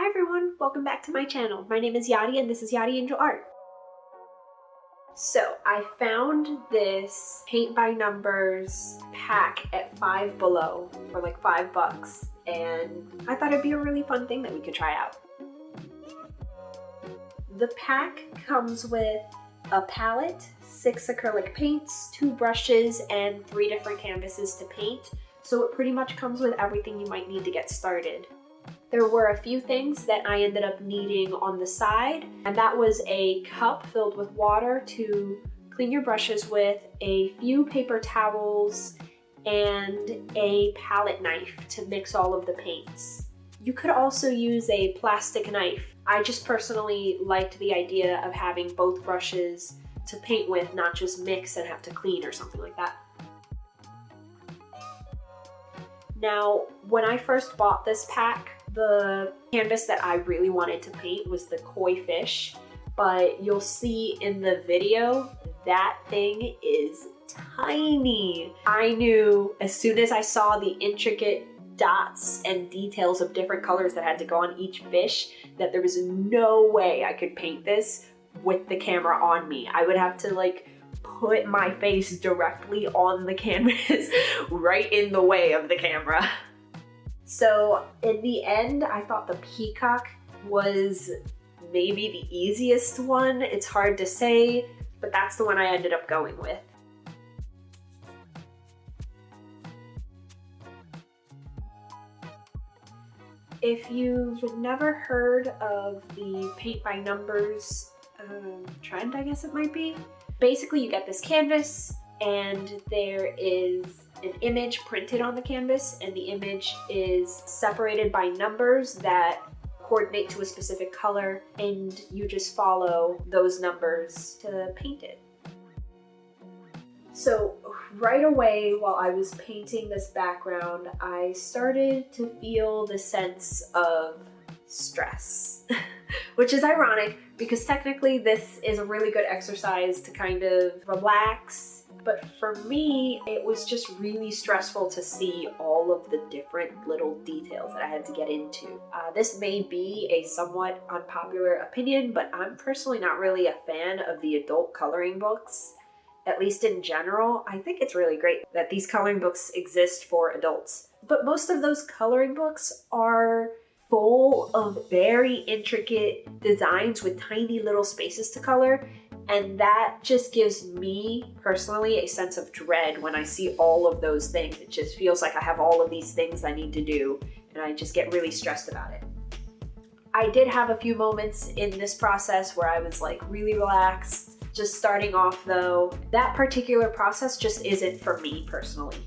Hi everyone, welcome back to my channel. My name is Yadi and this is Yadi Angel Art. So I found this paint by numbers pack at Five Below for like $5 and I thought it'd be a really fun thing that we could try out. The pack comes with a palette, 6 acrylic paints, 2 brushes, and 3 different canvases to paint. So it pretty much comes with everything you might need to get started. There were a few things that I ended up needing on the side, and that was a cup filled with water to clean your brushes with, a few paper towels, and a palette knife to mix all of the paints. You could also use a plastic knife. I just personally liked the idea of having both brushes to paint with, not just mix and have to clean or something like that. Now, when I first bought this pack, the canvas that I really wanted to paint was the koi fish, but you'll see in the video, that thing is tiny. I knew as soon as I saw the intricate dots and details of different colors that had to go on each fish that there was no way I could paint this with the camera on me. I would have to like put my face directly on the canvas, right in the way of the camera. So in the end, I thought the peacock was maybe the easiest one. It's hard to say, but that's the one I ended up going with. If you've never heard of the paint by numbers trend, I guess it might be. Basically, you get this canvas and there is an image printed on the canvas, and the image is separated by numbers that coordinate to a specific color, and you just follow those numbers to paint it. So right away while I was painting this background, I started to feel the sense of stress, which is ironic because technically this is a really good exercise to kind of relax. But for me, it was just really stressful to see all of the different little details that I had to get into. This may be a somewhat unpopular opinion, but I'm personally not really a fan of the adult coloring books, at least in general. I think it's really great that these coloring books exist for adults. But most of those coloring books are full of very intricate designs with tiny little spaces to color. And that just gives me personally a sense of dread when I see all of those things. It just feels like I have all of these things I need to do, and I just get really stressed about it. I did have a few moments in this process where I was like really relaxed. Just starting off though, that particular process just isn't for me personally.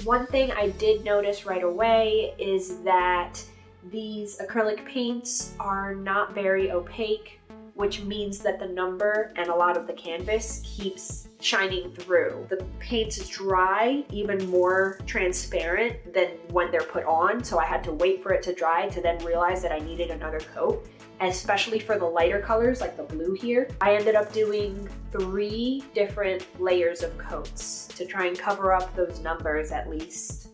One thing I did notice right away is that these acrylic paints are not very opaque, which means that the number and a lot of the canvas keeps shining through. The paints dry even more transparent than when they're put on, so I had to wait for it to dry to then realize that I needed another coat. Especially for the lighter colors like the blue here, I ended up doing 3 different layers of coats to try and cover up those numbers at least.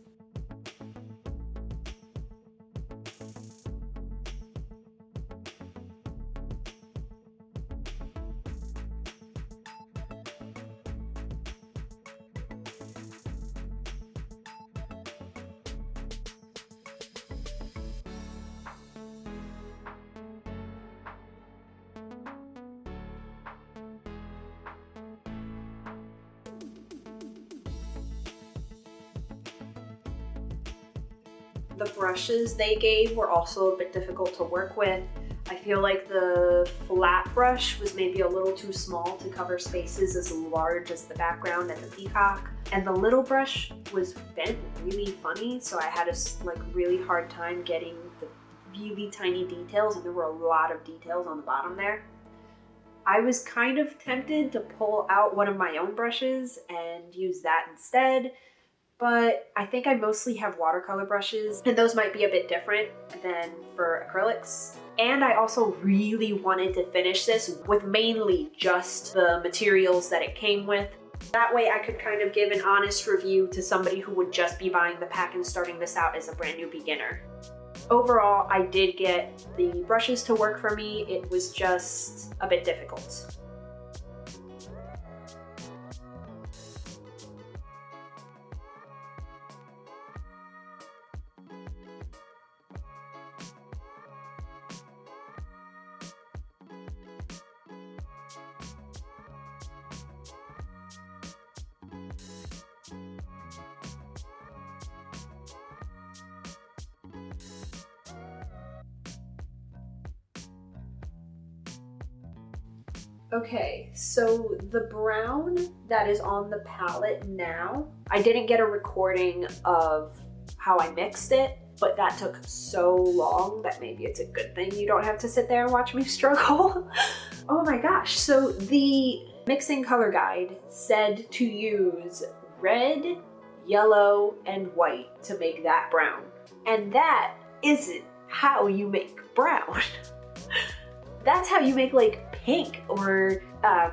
The brushes they gave were also a bit difficult to work with. I feel like the flat brush was maybe a little too small to cover spaces as large as the background and the peacock. And the little brush was bent really funny, so I had a really hard time getting the really tiny details, and there were a lot of details on the bottom there. I was kind of tempted to pull out one of my own brushes and use that instead, but I think I mostly have watercolor brushes, and those might be a bit different than for acrylics. And I also really wanted to finish this with mainly just the materials that it came with. That way I could kind of give an honest review to somebody who would just be buying the pack and starting this out as a brand new beginner. Overall, I did get the brushes to work for me. It was just a bit difficult. Okay, so the brown that is on the palette now, I didn't get a recording of how I mixed it, but that took so long that maybe it's a good thing you don't have to sit there and watch me struggle. Oh my gosh, so the mixing color guide said to use red, yellow, and white to make that brown. And that isn't how you make brown. That's how you make like pink or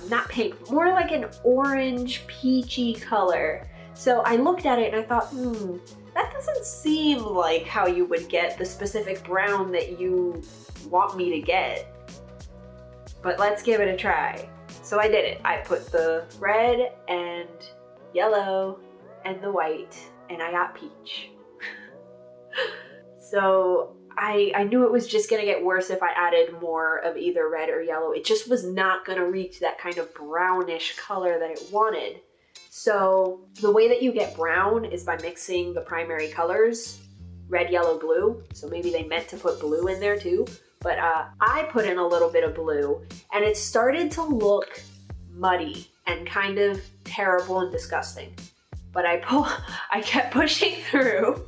not pink, more like an orange peachy color. So I looked at it and I thought, that doesn't seem like how you would get the specific brown that you want me to get. But let's give it a try. So I did it. I put the red and yellow and the white and I got peach. So I knew it was just gonna get worse if I added more of either red or yellow. It just was not gonna reach that kind of brownish color that it wanted. So the way that you get brown is by mixing the primary colors, red, yellow, blue. So maybe they meant to put blue in there too, but I put in a little bit of blue and it started to look muddy and kind of terrible and disgusting. But I kept pushing through.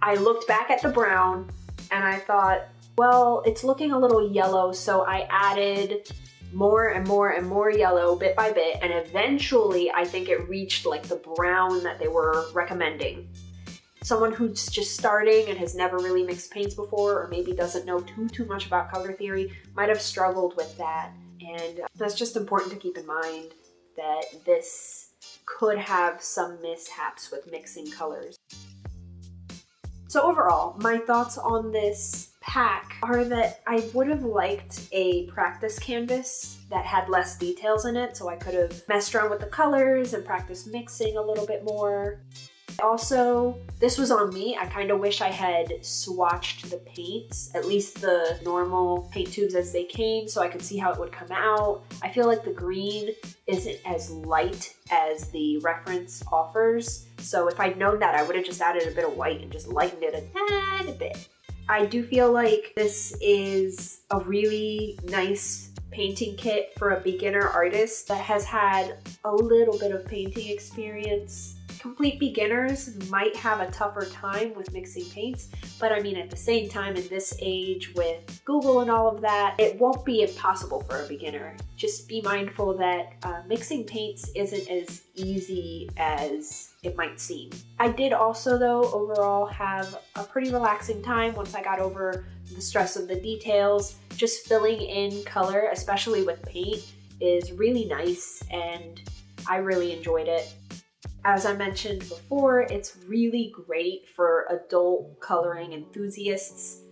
I looked back at the brown and I thought, well, it's looking a little yellow, so I added more and more and more yellow bit by bit, and eventually I think it reached like the brown that they were recommending. Someone who's just starting and has never really mixed paints before, or maybe doesn't know too much about color theory, might have struggled with that. And that's just important to keep in mind, that this could have some mishaps with mixing colors. So overall, my thoughts on this pack are that I would have liked a practice canvas that had less details in it, so I could have messed around with the colors and practiced mixing a little bit more. Also, this was on me. I kind of wish I had swatched the paints, at least the normal paint tubes as they came, so I could see how it would come out. I feel like the green isn't as light as the reference offers, so if I'd known that, I would have just added a bit of white and just lightened it a tad bit. I do feel like this is a really nice painting kit for a beginner artist that has had a little bit of painting experience. Complete beginners might have a tougher time with mixing paints, but I mean, at the same time, in this age with Google and all of that, it won't be impossible for a beginner. Just be mindful that mixing paints isn't as easy as it might seem. I did also, though, overall have a pretty relaxing time once I got over the stress of the details. Just filling in color, especially with paint, is really nice, and I really enjoyed it. As I mentioned before, it's really great for adult coloring enthusiasts.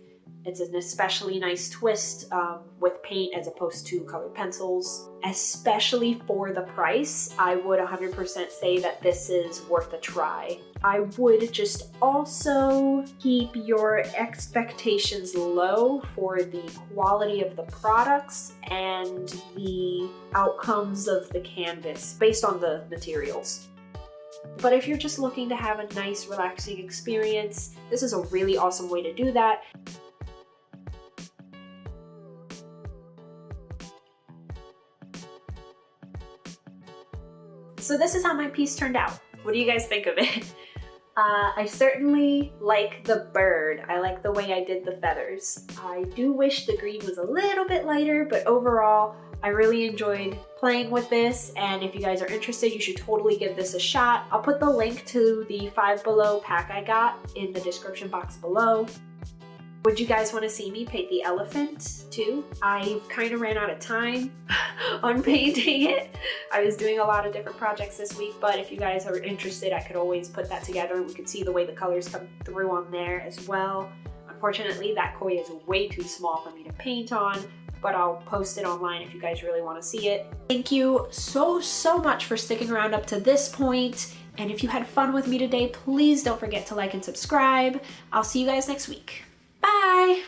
It's an especially nice twist with paint as opposed to colored pencils. Especially for the price, I would 100% say that this is worth a try. I would just also keep your expectations low for the quality of the products and the outcomes of the canvas based on the materials. But if you're just looking to have a nice, relaxing experience, this is a really awesome way to do that. So this is how my piece turned out. What do you guys think of it? I certainly like the bird. I like the way I did the feathers. I do wish the green was a little bit lighter, but overall, I really enjoyed playing with this, and if you guys are interested, you should totally give this a shot. I'll put the link to the Five Below pack I got in the description box below. Would you guys want to see me paint the elephant too? I kind of ran out of time on painting it. I was doing a lot of different projects this week, but if you guys are interested, I could always put that together. We could see the way the colors come through on there as well. Unfortunately, that koi is way too small for me to paint on, but I'll post it online if you guys really want to see it. Thank you so much for sticking around up to this point. And if you had fun with me today, please don't forget to like and subscribe. I'll see you guys next week. Bye!